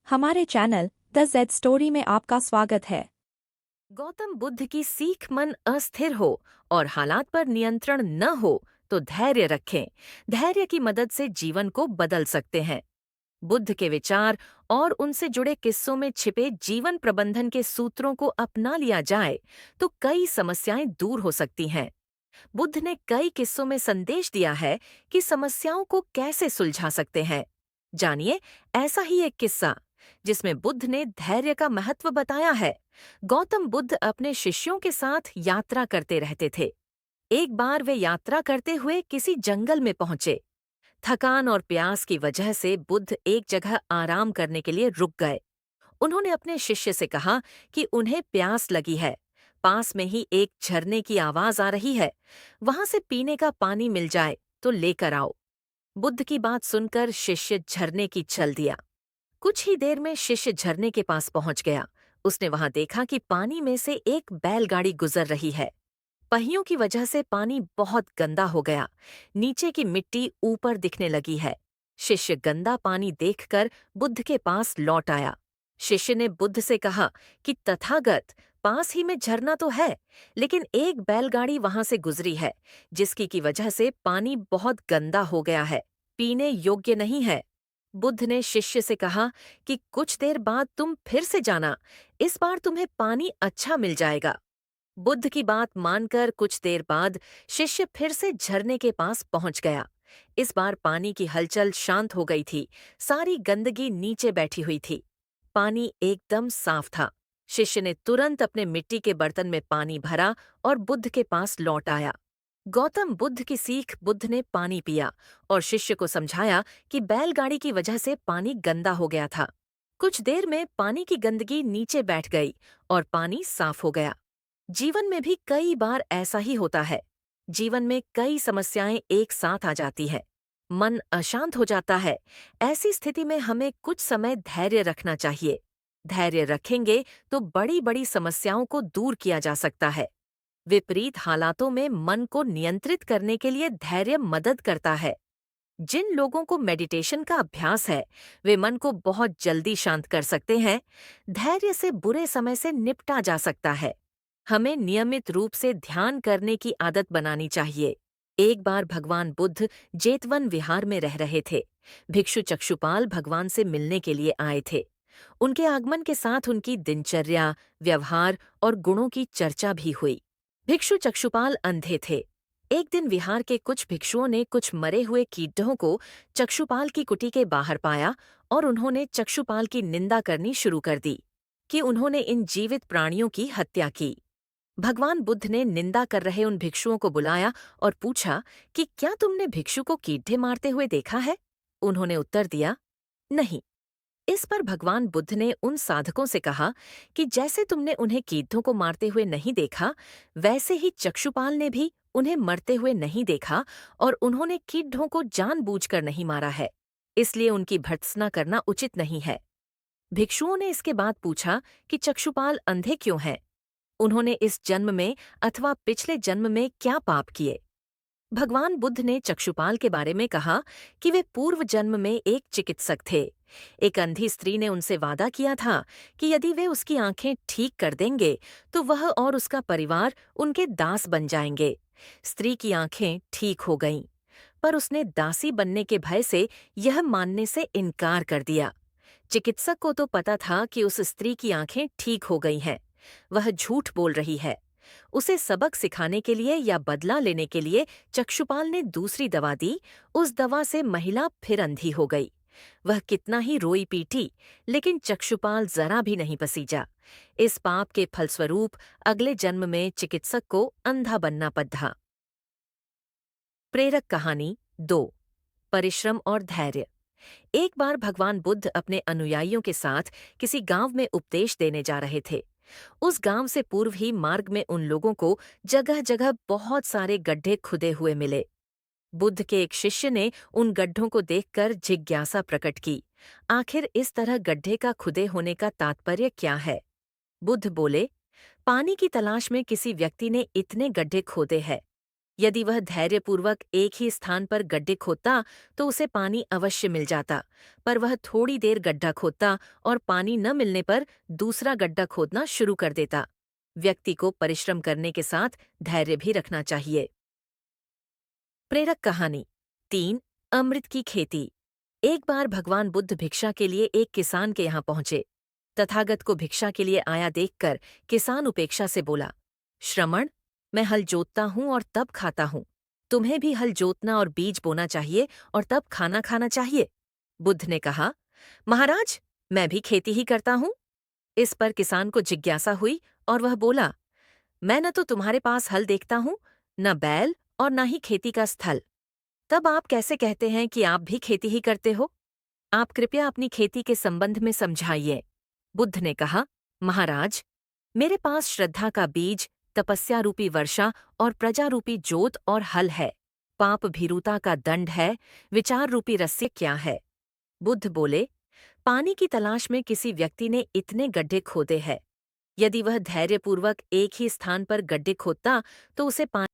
हमारे channel the Z story में आपका स्वागत है। गौतम बुद्ध की सीख मन अस्थिर हो और हालात पर नियंत्रण न हो तो धैर्य रखें। धैर्य की मदद से जीवन को बदल सकते हैं। बुद्ध के विचार और उनसे जुड़े किस्सों में छिपे जीवन प्रबंधन के सूत्रों को अपना लिया जाए तो कई समस्याएं दूर हो सकती हैं। बुद्ध ने कई किस्सों में संदेश दिया है कि समस्याओं को कैसे सुलझा सकते हैं। जानिए ऐसा ही एक किस्सा जिसमें बुद्ध ने धैर्य का महत्व बताया है। गौतम बुद्ध अपने शिष्यों के साथ यात्रा करते रहते थे। एक बार वे यात्रा करते हुए किसी जंगल में पहुंचे। थकान और प्यास की वजह से बुद्ध एक जगह आराम करने के लिए रुक गए। उन्होंने अपने शिष्य से कहा कि उन्हें प्यास लगी है। पास में ही एक झरने की आवाज आ रही है, वहां से पीने का पानी मिल जाए तो लेकर आओ। बुद्ध की बात सुनकर शिष्य झरने की चल दिया। कुछ ही देर में शिष्य झरने के पास पहुंच गया। उसने वहां देखा कि पानी में से एक बैलगाड़ी गुजर रही है। पहियों की वजह से पानी बहुत गंदा हो गया। नीचे की मिट्टी ऊपर दिखने लगी है। शिष्य गंदा पानी देखकर बुद्ध के पास लौट आया। शिष्य ने बुद्ध से कहा कि तथागत, पास ही में झरना तो है, लेकिन एक बैलगाड़ी वहां से गुजरी है, जिसकी की वजह से पानी बहुत गंदा हो गया है, पीने योग्य नहीं है। बुद्ध ने शिष्य से कहा कि कुछ देर बाद तुम फिर से जाना, इस बार तुम्हें पानी अच्छा मिल जाएगा। बुद्ध की बात मानकर कुछ देर बाद शिष्य फिर से झरने के पास पहुंच गया। इस बार पानी की हलचल शांत हो गई थी। सारी गंदगी नीचे बैठी हुई थी। पानी एकदम साफ था। शिष्य ने तुरंत अपने मिट्टी के बर्तन में पानी भरा और बुद्ध के पास लौट आया। गौतम बुद्ध की सीख बुद्ध ने पानी पिया और शिष्य को समझाया कि बैलगाड़ी की वजह से पानी गंदा हो गया था। कुछ देर में पानी की गंदगी नीचे बैठ गई और पानी साफ हो गया। जीवन में भी कई बार ऐसा ही होता है। जीवन में कई समस्याएं एक साथ आ जाती है। मन अशांत हो जाता है। ऐसी स्थिति में हमें कुछ समय धैर्य रखना चाहिए। धैर्य रखेंगे तो बड़ी बड़ी समस्याओं को दूर किया जा सकता है। विपरीत हालातों में मन को नियंत्रित करने के लिए धैर्य मदद करता है। जिन लोगों को मेडिटेशन का अभ्यास है, वे मन को बहुत जल्दी शांत कर सकते हैं। धैर्य से बुरे समय से निपटा जा सकता है। हमें नियमित रूप से ध्यान करने की आदत बनानी चाहिए। एक बार भगवान बुद्ध जेतवन विहार में रह रहे थे। भिक्षु चक्षुपाल भगवान से मिलने के लिए आए थे। उनके आगमन के साथ उनकी दिनचर्या, व्यवहार और गुणों की चर्चा भी हुई। भिक्षु चक्षुपाल अंधे थे। एक दिन विहार के कुछ भिक्षुओं ने कुछ मरे हुए कीटों को चक्षुपाल की कुटी के बाहर पाया और उन्होंने चक्षुपाल की निंदा करनी शुरू कर दी कि उन्होंने इन जीवित प्राणियों की हत्या की। भगवान बुद्ध ने निंदा कर रहे उन भिक्षुओं को बुलाया और पूछा कि क्या तुमने भिक्षु को कीड़े मारते हुए देखा है? उन्होंने उत्तर दिया, नहीं। इस पर भगवान बुद्ध ने उन साधकों से कहा कि जैसे तुमने उन्हें कीड़ों को मारते हुए नहीं देखा, वैसे ही चक्षुपाल ने भी उन्हें मरते हुए नहीं देखा और उन्होंने कीड़ों को जानबूझकर नहीं मारा है। इसलिए उनकी भर्त्सना करना उचित नहीं है। भिक्षुओं ने इसके बाद पूछा कि चक्षुपाल अंधे क्यों हैं? उन्होंने इस जन्म में अथवा पिछले जन्म में क्या पाप किए? भगवान बुद्ध ने चक्षुपाल के बारे में कहा कि वे पूर्व जन्म में एक चिकित्सक थे। एक अंधी स्त्री ने उनसे वादा किया था कि यदि वे उसकी आंखें ठीक कर देंगे तो वह और उसका परिवार उनके दास बन जाएंगे। स्त्री की आंखें ठीक हो गईं, पर उसने दासी बनने के भय से यह मानने से इनकार कर दिया। चिकित्सक को तो पता था कि उस स्त्री की आंखें ठीक हो गई हैं। वह झूठ बोल रही है। उसे सबक सिखाने के लिए या बदला लेने के लिए चक्षुपाल ने दूसरी दवा दी। उस दवा से महिला फिर अंधी हो गई। वह कितना ही रोई पीटी, लेकिन चक्षुपाल जरा भी नहीं पसीजा। इस पाप के फलस्वरूप अगले जन्म में चिकित्सक को अंधा बनना पड़ा। प्रेरक कहानी 2। परिश्रम और धैर्य। एक बार भगवान बुद्ध अपने अनुयायियों के साथ किसी गांव में उपदेश देने जा रहे थे। उस गांव से पूर्व ही मार्ग में उन लोगों को जगह जगह बहुत सारे गड्ढे खुदे हुए मिले। बुद्ध के एक शिष्य ने उन गड्ढों को देखकर जिज्ञासा प्रकट की, आखिर इस तरह गड्ढे का खुदे होने का तात्पर्य क्या है? बुद्ध बोले, पानी की तलाश में किसी व्यक्ति ने इतने गड्ढे खोदे हैं। यदि वह धैर्यपूर्वक एक ही स्थान पर गड्ढे खोदता तो उसे पानी अवश्य मिल जाता, पर वह थोड़ी देर गड्ढा खोदता और पानी न मिलने पर दूसरा गड्ढा खोदना शुरू कर देता। व्यक्ति को परिश्रम करने के साथ धैर्य भी रखना चाहिए। प्रेरक कहानी 3। अमृत की खेती। एक बार भगवान बुद्ध भिक्षा के लिए एक किसान के यहाँ पहुंचे। तथागत को भिक्षा के लिए आया देखकर किसान उपेक्षा से बोला, श्रमण, मैं हल जोतता हूँ और तब खाता हूँ। तुम्हें भी हल जोतना और बीज बोना चाहिए और तब खाना खाना चाहिए। बुद्ध ने कहा, महाराज, मैं भी खेती ही करता हूँ। इस पर किसान को जिज्ञासा हुई और वह बोला, मैं न तो तुम्हारे पास हल देखता हूँ, न बैल और न ही खेती का स्थल। तब आप कैसे कहते हैं कि आप भी खेती ही करते हो? आप कृपया अपनी खेती के संबंध में समझाइए। बुद्ध ने कहा, महाराज, मेरे पास श्रद्धा का बीज, तपस्या रूपी वर्षा और प्रजा रूपी जोत और हल है। पाप भीरुता का दंड है, विचार रूपी रस्सी क्या है? बुद्ध बोले, पानी की तलाश में किसी व्यक्ति ने इतने गड्ढे खोदे हैं। यदि वह धैर्यपूर्वक एक ही स्थान पर गड्ढे खोदता तो उसे पानी